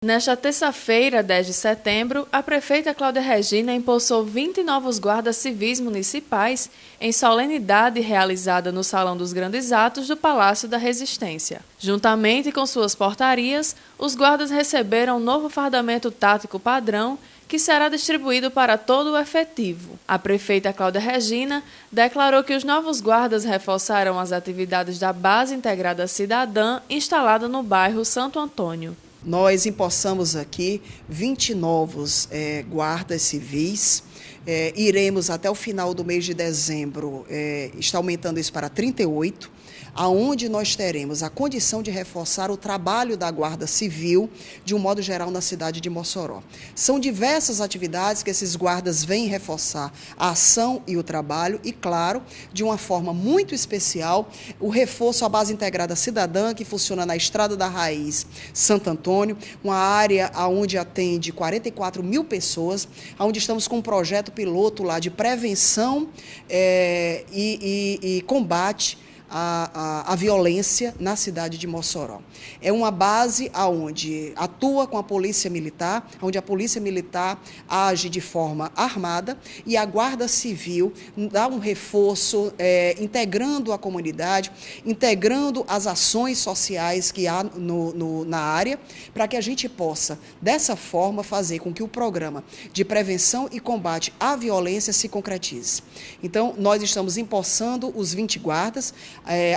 Nesta terça-feira, 10 de setembro, a prefeita Cláudia Regina empossou 20 novos guardas civis municipais em solenidade realizada no Salão dos Grandes Atos do Palácio da Resistência. Juntamente com suas portarias, os guardas receberam um novo fardamento tático padrão que será distribuído para todo o efetivo. A prefeita Cláudia Regina declarou que os novos guardas reforçarão as atividades da Base Integrada Cidadã instalada no bairro Santo Antônio. Nós empossamos aqui 20 novos guardas civis. Iremos até o final do mês de dezembro, está aumentando isso para 38, aonde nós teremos a condição de reforçar o trabalho da Guarda Civil, de um modo geral, na cidade de Mossoró. São diversas atividades que esses guardas vêm reforçar a ação e o trabalho e, claro, de uma forma muito especial, o reforço à Base Integrada Cidadã, que funciona na Estrada da Raiz, Santo Antônio, uma área onde atende 44 mil pessoas, onde estamos com um projeto piloto lá de prevenção e combate a violência na cidade de Mossoró. É uma base onde atua com a Polícia Militar, onde a Polícia Militar age de forma armada e a Guarda Civil dá um reforço, integrando a comunidade, integrando as ações sociais que há na área, para que a gente possa, dessa forma, fazer com que o programa de prevenção e combate à violência se concretize. Então, nós estamos empossando os 20 guardas.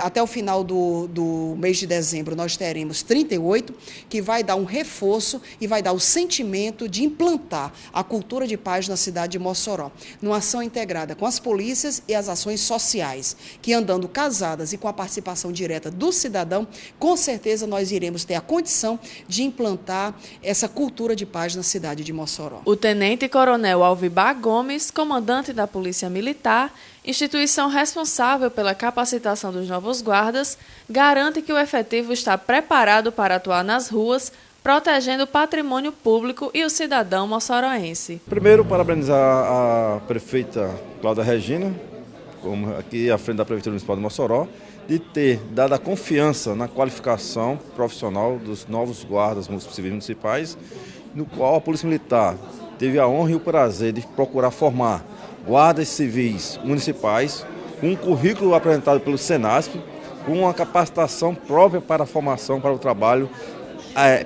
Até o final do mês de dezembro nós teremos 38, que vai dar um reforço e vai dar o sentimento de implantar a cultura de paz na cidade de Mossoró, numa ação integrada com as polícias e as ações sociais, que andando casadas e com a participação direta do cidadão, com certeza nós iremos ter a condição de implantar essa cultura de paz na cidade de Mossoró. O tenente-coronel Alvibar Gomes, comandante da Polícia Militar, instituição responsável pela capacitação dos novos guardas, garante que o efetivo está preparado para atuar nas ruas, protegendo o patrimônio público e o cidadão moçoroense. Primeiro, parabenizar a prefeita Cláudia Regina, como aqui à frente da Prefeitura Municipal de Mossoró, de ter dado a confiança na qualificação profissional dos novos guardas civis municipais, no qual a Polícia Militar teve a honra e o prazer de procurar formar guardas civis municipais, com um currículo apresentado pelo Senasp, com uma capacitação própria para a formação, para o trabalho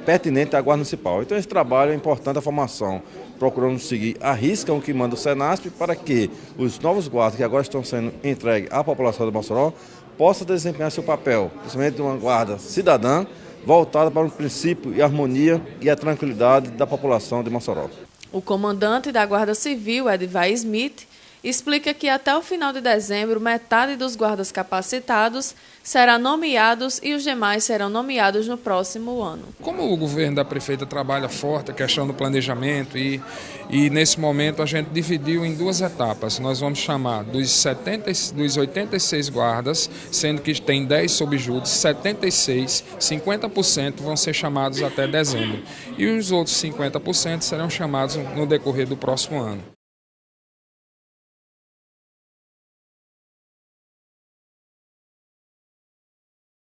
pertinente à Guarda Municipal. Então esse trabalho é importante, a formação, procurando seguir a risca o que manda o Senasp, para que os novos guardas que agora estão sendo entregues à população de Mossoró possam desempenhar seu papel, principalmente de uma guarda cidadã, voltada para o princípio e harmonia e a tranquilidade da população de Mossoró. O comandante da Guarda Civil, Edvar Smith, explica que até o final de dezembro, metade dos guardas capacitados será nomeados e os demais serão nomeados no próximo ano. Como o governo da prefeita trabalha forte a questão do planejamento e nesse momento a gente dividiu em duas etapas. Nós vamos chamar dos 86 guardas, sendo que tem 10 subjúdices, 76, 50% vão ser chamados até dezembro. E os outros 50% serão chamados no decorrer do próximo ano.